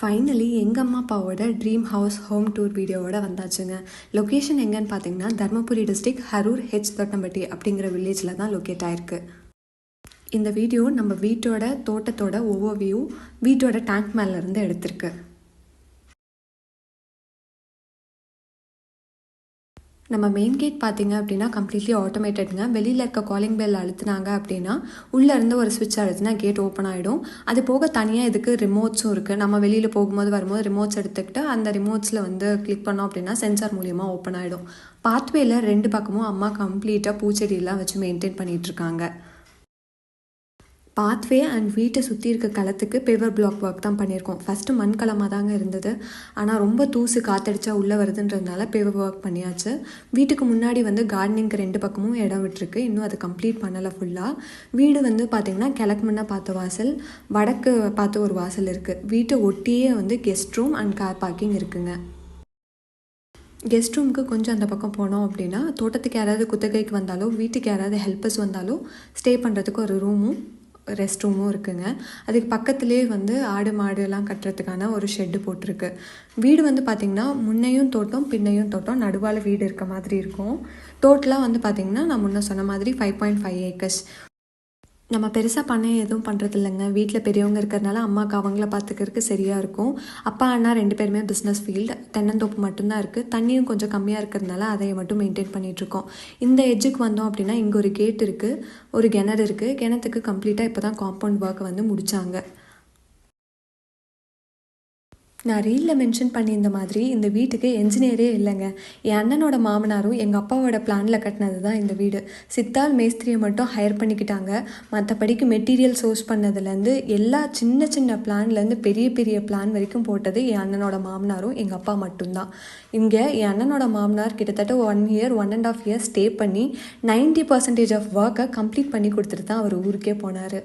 Finally எங்கள் அம்மா அப்பாவோட ட்ரீம் ஹவுஸ் ஹோம் டூர் வீடியோவோட வந்தாச்சுங்க. லொக்கேஷன் எங்கன்னு பார்த்தீங்கன்னா தர்மபுரி டிஸ்ட்ரிக்ட் ஹரூர் தொட்டம்பட்டி அப்படிங்கிற வில்லேஜில் தான் லொக்கேட் ஆயிருக்கு. இந்த வீடியோ நம்ம வீட்டோட தோட்டத்தோட ஓவர்வியூ வீட்டோட டேங்க் மேலேருந்து எடுத்திருக்கு. நம்ம மெயின் கேட் பார்த்தீங்க அப்படின்னா கம்ப்ளீட்லி ஆட்டோமேட்டடுங்க. வெளியில் இருக்க காலிங் பெல் அழுத்துனாங்க அப்படின்னா உள்ளேருந்து ஒரு ஸ்விட்ச் அழுத்தினா கேட் ஓப்பன் ஆகிடும். அது போக தனியாக இதுக்கு ரிமோட்ஸும் இருக்குது. நம்ம வெளியில் போகும்போது வரும்போது ரிமோட்ஸ் எடுத்துக்கிட்டு அந்த ரிமோட்ஸில் வந்து கிளிக் பண்ணோம் அப்படின்னா சென்சார் மூலியமாக ஓப்பன் ஆகிடும். பாத்வேல 2 பக்கமும் அம்மா கம்ப்ளீட்டாக பூச்செடியெல்லாம் வச்சு மெயின்டைன் பண்ணிகிட்ருக்காங்க. பாத்வே அண்ட் வீட்டை சுற்றி இருக்க களத்துக்கு பேவர் பிளாக் ஒர்க் தான் பண்ணியிருக்கோம். ஃபஸ்ட்டு மண் களமாக தாங்க இருந்தது. ஆனால் ரொம்ப தூசு காற்றடிச்சா உள்ளே வருதுன்றதுனால பேவர் ஒர்க் பண்ணியாச்சு. வீட்டுக்கு முன்னாடி வந்து கார்டனிங்க்கு 2 பக்கமும் இடம் விட்டுருக்கு. இன்னும் அது கம்ப்ளீட் பண்ணலை ஃபுல்லாக. வீடு வந்து பார்த்திங்கன்னா கிழக்கு முன்னே பார்த்த வாசல், வடக்கு பார்த்து ஒரு வாசல் இருக்குது. வீட்டை ஒட்டியே வந்து guest room and car parking இருக்குங்க. கெஸ்ட் ரூமுக்கு கொஞ்சம் அந்த பக்கம் போனோம் அப்படின்னா தோட்டத்துக்கு யாராவது குத்தகைக்கு வந்தாலோ வீட்டுக்கு யாராவது ஹெல்ப்பர்ஸ் வந்தாலோ ஸ்டே பண்ணுறதுக்கு ஒரு ரூமும் ரெஸ்ட் ரூமும் இருக்குங்க. அதுக்கு பக்கத்துலேயே வந்து ஆடு மாடுலாம் கட்டுறதுக்கான ஒரு ஷெட்டு போட்டிருக்கு. வீடு வந்து பார்த்திங்கன்னா முன்னையும் தோட்டம் பின்னையும் தோட்டம், நடுவால் வீடு இருக்க மாதிரி இருக்கும். டோட்டலாக வந்து பார்த்திங்கன்னா நான் முன்ன சொன்ன மாதிரி 5.5 ஏக்கர்ஸ். நம்ம பெருசாக பண்ண எதுவும் பண்ணுறது இல்லைங்க. வீட்டில் பெரியவங்க இருக்கிறதுனால அம்மாவுக்கு அவங்கள பார்த்துக்கிறதுக்கு சரியாக இருக்கும். அப்பா அண்ணா 2 பேருமே பிஸ்னஸ் ஃபீல்டு. தென்னந்தோப்பு மட்டும்தான் இருக்குது. தண்ணியும் கொஞ்சம் கம்மியாக இருக்கிறதுனால அதை மட்டும் மெயின்டைன் பண்ணிகிட்ருக்கோம். இந்த எட்ஜுக்கு வந்தோம் அப்படின்னா இங்கே ஒரு கேட் இருக்குது, ஒரு கிணறு இருக்குது. கிணத்துக்கு கம்ப்ளீட்டாக இப்போ தான் காம்பவுண்ட் ஒர்க்கை வந்து முடித்தாங்க. நான் ரீலில் மென்ஷன் பண்ணியிருந்த மாதிரி இந்த வீட்டுக்கு என்ஜினியரே இல்லைங்க. என் அண்ணனோட மாமனாரும் எங்கள் அப்பாவோட பிளானில் கட்டினது தான் இந்த வீடு. சித்தால் மேஸ்திரியை மட்டும் ஹையர் பண்ணிக்கிட்டாங்க. மற்றபடிக்கு மெட்டீரியல் சோர்ஸ் பண்ணதுலேருந்து எல்லா சின்ன சின்ன பிளான்லேருந்து பெரிய பெரிய பிளான் வரைக்கும் போட்டது என் அண்ணனோட மாமனாரும் எங்கள் அப்பா மட்டும்தான். இங்கே என் அண்ணனோட மாமனார் கிட்டத்தட்ட 1 இயர் 1.5 இயர்ஸ் ஸ்டே பண்ணி 90% ஆஃப் ஒர்க்கை கம்ப்ளீட் பண்ணி கொடுத்துட்டு தான் அவர் ஊருக்கே போனார்.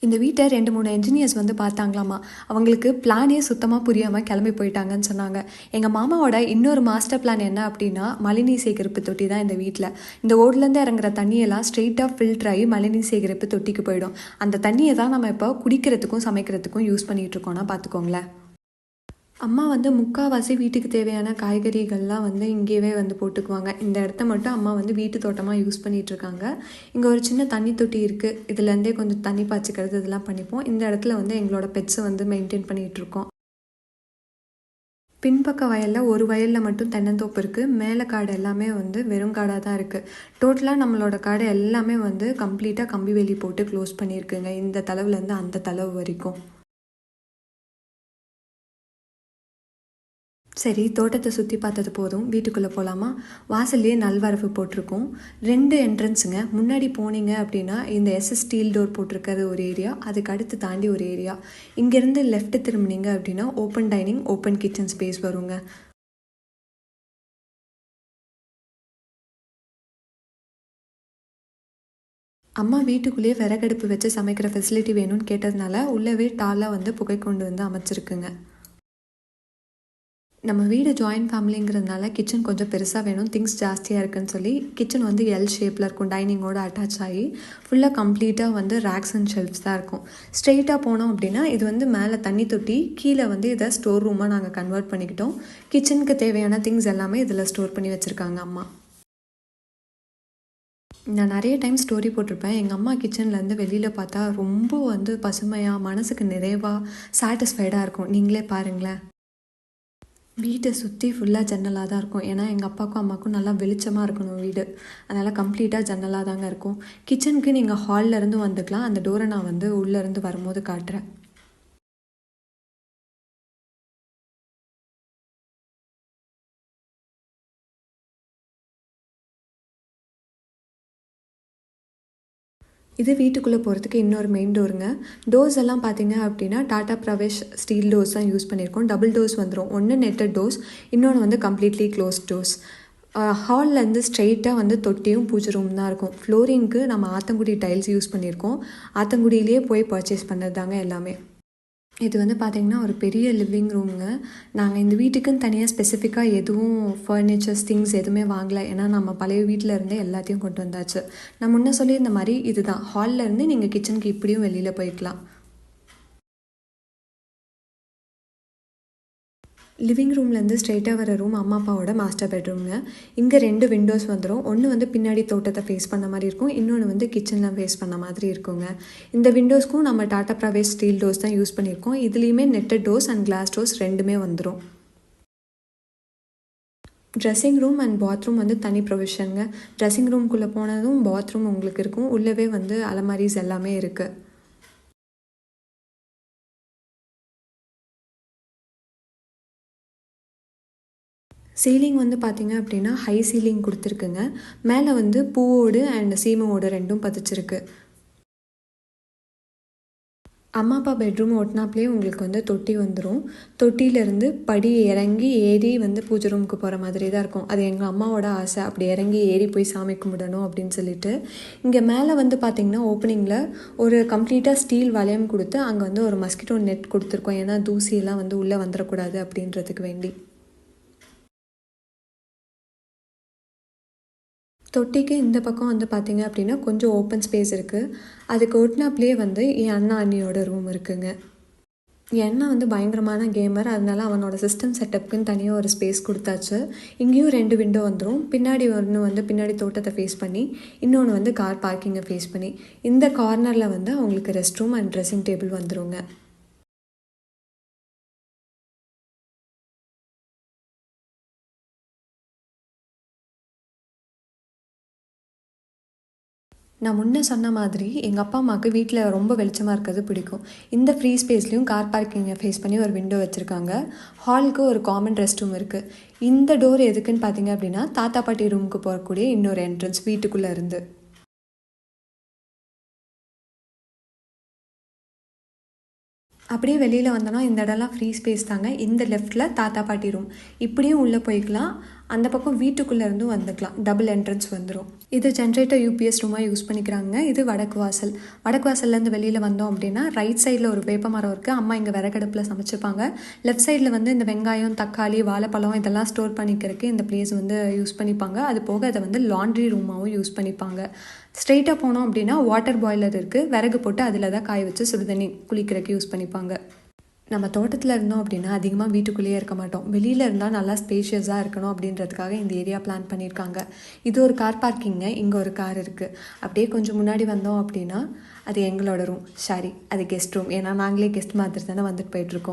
இந்த வீட்டை 2-3 என்ஜினியர்ஸ் வந்து பார்த்தாங்களாமா. அவங்களுக்கு பிளானே சுத்தமாக புரியாமல் கிளம்பி போயிட்டாங்கன்னு சொன்னாங்க. எங்கள் மாமாவோட இன்னொரு மாஸ்டர் பிளான் என்ன அப்படின்னா மழைநீர் சேகரிப்பு தொட்டி தான் இந்த வீட்டில். இந்த ஓடுலேருந்து இறங்குற தண்ணியெல்லாம் ஸ்ட்ரெயிட்டாக ஃபில்டர் ஆகி மழைநீர் சேகரிப்பு தொட்டிக்கு போயிடும். அந்த தண்ணியை தான் நம்ம இப்போ குடிக்கிறதுக்கும் சமைக்கிறதுக்கும் யூஸ் பண்ணிகிட்ருக்கோன்னா பார்த்துக்கோங்களேன். அம்மா வந்து முக்கால்வாசி வீட்டுக்கு தேவையான காய்கறிகள்லாம் வந்து இங்கேயே வந்து போட்டுக்குவாங்க. இந்த இடத்த மட்டும் அம்மா வந்து வீட்டு தோட்டமாக யூஸ் பண்ணிகிட்ருக்காங்க. இங்கே ஒரு சின்ன தண்ணி தொட்டி இருக்குது. இதுலேருந்தே கொஞ்சம் தண்ணி பாய்ச்சிக்கிறது இதெல்லாம் பண்ணிப்போம். இந்த இடத்துல வந்து எங்களோட பெட்ஸை வந்து மெயின்டைன் பண்ணிகிட்ருக்கோம். பின்பக்க வயலில் ஒரு வயலில் மட்டும் தென்னந்தோப்பு இருக்குது. மேலே காடு எல்லாமே வந்து வெறும் காடாக தான் இருக்குது. டோட்டலாக நம்மளோட காடு எல்லாமே வந்து கம்ப்ளீட்டாக கம்பி வேலி போட்டு க்ளோஸ் பண்ணியிருக்குங்க. இந்த தளவுலேருந்து அந்த தளவு வரைக்கும். சரி, தோட்டத்தை சுற்றி பார்த்தது போதும், வீட்டுக்குள்ளே போகலாமா? வாசல்லையே நல்வரவு போட்டிருக்கோம். 2 என்ட்ரன்ஸுங்க. முன்னாடி போனீங்க அப்படின்னா இந்த ஸ்டீல் டோர் போட்டிருக்கிறது ஒரு ஏரியா, அதுக்கு அடுத்து தாண்டி ஒரு ஏரியா. இங்கேருந்து லெஃப்ட் திரும்பினீங்க அப்படின்னா open dining, open kitchen space வருங்க. அம்மா வீட்டுக்குள்ளேயே விறகடுப்பு வச்சு சமைக்கிற ஃபெசிலிட்டி வேணும்னு கேட்டதுனால உள்ளவே டாலாக வந்து புகை கொண்டு வந்து அமைச்சிருக்குங்க. நம்ம வீடு ஜாயின்ட் ஃபேமிலிங்கிறதுனால கிச்சன் கொஞ்சம் பெருசாக வேணும், திங்ஸ் ஜாஸ்தியாக இருக்குன்னு சொல்லி கிச்சன் வந்து எல் ஷேப்பில் இருக்கும். டைனிங்கோடு அட்டாச் ஆகி ஃபுல்லாக கம்ப்ளீட்டாக வந்து ரேக்ஸ் அண்ட் ஷெல்ஃப்ஸ் தான் இருக்கும். ஸ்ட்ரெயிட்டாக போனோம் அப்படின்னா இது வந்து மேலே தண்ணி தொட்டி, கீழே வந்து இதை ஸ்டோர் ரூமாக நாங்கள் கன்வெர்ட் பண்ணிக்கிட்டோம். கிச்சனுக்கு தேவையான திங்ஸ் எல்லாமே இதில் ஸ்டோர் பண்ணி வச்சுருக்காங்க அம்மா. நான் நிறைய டைம் ஸ்டோரி போட்டிருப்பேன். எங்கள் அம்மா கிச்சன்லேருந்து வெளியில் பார்த்தா ரொம்ப வந்து பசுமையாக, மனசுக்கு நிறைவாக, சாட்டிஸ்ஃபைடாக இருக்கும். நீங்களே பாருங்களேன். வீட்டை சுற்றி ஃபுல்லாக ஜன்னலாக தான் இருக்கும். ஏன்னா எங்கள் அப்பாவுக்கும் அம்மாவுக்கும் நல்லா வெளிச்சமாக இருக்கணும் வீடு. அதனால் கம்ப்ளீட்டாக ஜன்னலாக தாங்க இருக்கும். கிச்சனுக்கு நீங்கள் ஹால்லேருந்து வந்துக்கலாம். அந்த டோரை நான் வந்து உள்ளேருந்து வரும்போது காட்டுறேன். இது வீட்டுக்குள்ளே போகிறதுக்கு இன்னொரு மெயின் டோருங்க. டோர்ஸ் எல்லாம் பார்த்தீங்க அப்படின்னா டாடா பிரவேஷ் ஸ்டீல் டோர்ஸ் தான் யூஸ் பண்ணியிருக்கோம். டபுள் டோர்ஸ் வந்துடும். ஒன்று நெட்டட் டோர்ஸ், இன்னொன்று வந்து கம்ப்ளீட்லி க்ளோஸ் டோர்ஸ். ஹால்லேருந்து ஸ்ட்ரெயிட்டாக வந்து தொட்டியும் பூஜை ரூம் தான் இருக்கும். ஃப்ளோரிங்க்கு நம்ம ஆத்தங்குடி டைல்ஸ் யூஸ் பண்ணியிருக்கோம். ஆத்தங்குடியிலே போய் பர்ச்சேஸ் பண்ணது தாங்க எல்லாமே. இது வந்து பார்த்திங்கன்னா ஒரு பெரிய லிவிங் ரூமுங்க. நாங்கள் இந்த வீட்டுக்குன்னு தனியாக ஸ்பெசிஃபிக்காக எதுவும் ஃபர்னிச்சர்ஸ் திங்ஸ் எதுவுமே வாங்கலை. ஏன்னா நம்ம பழைய வீட்டில் இருந்தே எல்லாத்தையும் கொண்டு வந்தாச்சு. நான் முன்ன சொல்லியிருந்த மாதிரி இதுதான் ஹாலில் இருந்து நீங்கள் கிச்சனுக்கு இப்படியும் வெளியில் போய்க்கலாம். லிவிங் ரூம்லேருந்து ஸ்ட்ரெயிட்டாக வர ரூம் அம்மா அப்பாவோட மாஸ்டர் பெட்ரூம்ங்க. இங்கே 2 விண்டோஸ் வந்துடும். ஒன்று வந்து பின்னாடி தோட்டத்தை ஃபேஸ் பண்ண மாதிரி இருக்கும், இன்னொன்று வந்து கிச்சனில் ஃபேஸ் பண்ண மாதிரி இருக்குங்க. இந்த விண்டோஸ்க்கும் நம்ம டாடா ப்ரவேஸ் ஸ்டீல் டோர்ஸ் தான் யூஸ் பண்ணியிருக்கோம். இதுலேயுமே netted doors and class doors ரெண்டுமே வந்துடும். ட்ரெஸ்ஸிங் ரூம் அண்ட் பாத்ரூம் வந்து தனி ப்ரொவிஷனுங்க. ட்ரெஸ்ஸிங் ரூம்குள்ளே போனதும் பாத்ரூம் உங்களுக்கு இருக்கும். உள்ளவே வந்து அலமாரிஸ் எல்லாமே இருக்குது. சீலிங் வந்து பார்த்திங்க அப்படின்னா ஹை சீலிங் கொடுத்துருக்குங்க. மேலே வந்து பூவோடு அண்ட் சீமோடு ரெண்டும் பதிச்சிருக்கு. அம்மா அப்பா பெட்ரூம் ஒட்டினாப்லேயே உங்களுக்கு வந்து தொட்டி வந்துடும். தொட்டியிலேருந்து படி இறங்கி ஏறி வந்து பூஜை ரூமுக்கு போகிற மாதிரி தான் இருக்கும். அது எங்கள் அம்மாவோட ஆசை, அப்படி இறங்கி ஏறி போய் சாமி கும்பிடணும் அப்படின்னு சொல்லிட்டு. இங்கே மேலே வந்து பார்த்திங்கன்னா ஓப்பனிங்கில் ஒரு கம்ப்ளீட்டாக ஸ்டீல் வளையம் கொடுத்து அங்கே வந்து ஒரு மஸ்கிட்டோ நெட் கொடுத்துருக்கோம். ஏன்னா தூசியெல்லாம் வந்து உள்ளே வந்துடக்கூடாது அப்படின்றதுக்கு வேண்டி. தொட்டிக்கு இந்த பக்கம் வந்து பார்த்திங்க அப்படின்னா கொஞ்சம் ஓப்பன் ஸ்பேஸ் இருக்குது. அதுக்கு ஒட்டினாப்லேயே வந்து என் அண்ணா அண்ணியோட ரூம் இருக்குங்க. என் அண்ணா வந்து பயங்கரமான கேமர், அதனால அவனோட சிஸ்டம் செட்டப்புக்குன்னு தனியாக ஒரு ஸ்பேஸ் கொடுத்தாச்சு. இங்கேயும் 2 விண்டோ வந்துடும். பின்னாடி ஒன்று வந்து பின்னாடி தோட்டத்தை ஃபேஸ் பண்ணி, இன்னொன்று வந்து கார் பார்க்கிங்கை ஃபேஸ் பண்ணி. இந்த கார்னரில் வந்து அவங்களுக்கு rest room and dressing table வந்துடுங்க. நான் முன்ன சொன்ன மாதிரி எங்கள் அப்பா அம்மாவுக்கு வீட்டில் ரொம்ப வெளிச்சமாக இருக்கிறது பிடிக்கும். இந்த ஃப்ரீ ஸ்பேஸ்லேயும் கார் பார்க்கிங்கை ஃபேஸ் பண்ணி ஒரு விண்டோ வச்சுருக்காங்க. ஹாலுக்கு ஒரு காமன் ரெஸ்ட் ரூம் இருக்குது. இந்த டோர் எதுக்குன்னு பார்த்தீங்க அப்படின்னா தாத்தா பாட்டி ரூமுக்கு போகக்கூடிய இன்னொரு என்ட்ரன்ஸ் வீட்டுக்குள்ளே இருந்து. அப்படியே வெளியில் வந்தோன்னா இந்த இடம்லாம் ஃப்ரீ ஸ்பேஸ் தாங்க. இந்த லெஃப்ட்டில் தாத்தா பாட்டி ரூம். இப்படியும் உள்ளே போய்க்கலாம், அந்த பக்கம் வீட்டுக்குள்ளே இருந்தும் வந்துக்கலாம். டபுள் என்ட்ரன்ஸ் வந்துடும். இது ஜென்ரேட்டர் யூபிஎஸ் ரூமாக யூஸ் பண்ணிக்கிறாங்க. இது வடக்கு வாசல். வடக்கு வாசல்லேருந்து வெளியில் வந்தோம் அப்படின்னா ரைட் சைடில் ஒரு வேப்ப மரம் இருக்குது. அம்மா இங்கே விறகடுப்பில் சமைச்சிப்பாங்க. லெஃப்ட் சைடில் வந்து இந்த வெங்காயம், தக்காளி, வாழைப்பழம் இதெல்லாம் ஸ்டோர் பண்ணிக்கிறதுக்கு இந்த பிளேஸ் வந்து யூஸ் பண்ணிப்பாங்க. அது போக அதை வந்து லாண்ட்ரி ரூமாகவும் யூஸ் பண்ணிப்பாங்க. ஸ்ட்ரெயிட்டாக போனோம் அப்படின்னா வாட்டர் பாய்லர் இருக்குது. விறகு போட்டு அதில் தான் காய வச்சு சுடுதண்ணி குளிக்கிறதுக்கு யூஸ் பண்ணிப்பாங்க. நம்ம தோட்டத்தில் இருந்தோம் அப்படின்னா அதிகமாக வீட்டுக்குள்ளேயே இருக்க மாட்டோம். வெளியில் இருந்தால் நல்லா ஸ்பேஷியஸாக இருக்கணும் அப்படின்றதுக்காக இந்த ஏரியா பிளான் பண்ணியிருக்காங்க. இது ஒரு கார் பார்க்கிங்க. இங்கே ஒரு கார் இருக்குது. அப்படியே கொஞ்சம் முன்னாடி வந்தோம் அப்படின்னா அது எங்களோட ரூம். சாரி, அது கெஸ்ட் ரூம். ஏன்னா நாங்களே கெஸ்ட் மாதிரி தானே வந்துட்டு போயிட்டுருக்கோம்.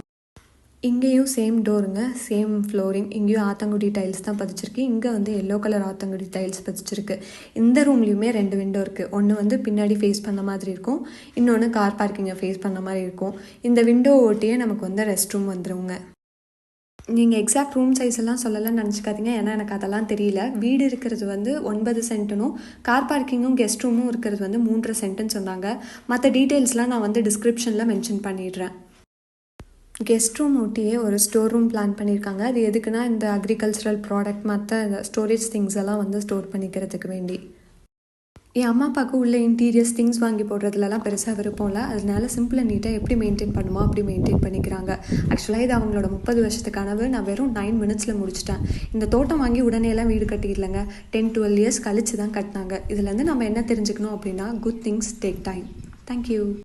இங்கேயும் சேம் டோருங்க, சேம் ஃப்ளோரிங். இங்கேயும் ஆத்தங்குடி டைல்ஸ் தான் பதிச்சிருக்கு. இங்கே வந்து எல்லோ கலர் ஆத்தங்குடி டைல்ஸ் பதிச்சிருக்கு. இந்த ரூம்லேயுமே 2 விண்டோ இருக்குது. ஒன்று வந்து பின்னாடி ஃபேஸ் பண்ண மாதிரி இருக்கும், இன்னொன்று கார் பார்க்கிங்கை ஃபேஸ் பண்ண மாதிரி இருக்கும். இந்த விண்டோ ஓட்டியே நமக்கு வந்து ரெஸ்ட் ரூம் வந்துடுங்க. நீங்கள் எக்ஸாக்ட் ரூம் சைஸ் எல்லாம் சொல்லலாம்னு நினச்சிக்காதீங்க, ஏன்னா எனக்கு அதெல்லாம் தெரியல. வீடு இருக்கிறது வந்து 9 சென்ட்டுனும் கார் பார்க்கிங்கும் கெஸ்ட் ரூமும் இருக்கிறது வந்து 3.5 சென்ட்டுன்னு சொன்னாங்க. மற்ற டீட்டெயில்ஸ்லாம் நான் வந்து டிஸ்கிரிப்ஷனில் மென்ஷன் பண்ணிடுறேன். கெஸ்ட் ரூம் ஒட்டியே ஒரு ஸ்டோர் ரூம் பிளான் பண்ணியிருக்காங்க. அது எதுக்குன்னா இந்த அக்ரிகல்ச்சரல் ப்ராடக்ட் மற்ற ஸ்டோரேஜ் திங்ஸ் எல்லாம் வந்து ஸ்டோர் பண்ணிக்கிறதுக்கு வேண்டி. என் அம்மா அப்பாவுக்கு உள்ள இன்டீரியர்ஸ் திங்ஸ் வாங்கி போடுறதுலலாம் பெருசாக விருப்பம் இல்லை. அதனால சிம்பிள் அண்ட் நீட்டாக எப்படி மெயின்டைன் பண்ணுமோ அப்படி மெயின்டைன் பண்ணிக்கிறாங்க. ஆக்சுவலாக இது அவங்களோட 30 வருஷத்து கனவு. நான் வெறும் 9 மினிட்ஸில் முடிச்சிட்டேன். இந்த தோட்டம் வாங்கி உடனேலாம் வீடு கட்டிடலைங்க. 10-12 இயர்ஸ் கழிச்சு தான் கட்டினாங்க. இதுலேருந்து நம்ம என்ன தெரிஞ்சுக்கணும் அப்படின்னா, good things take time. Thank you.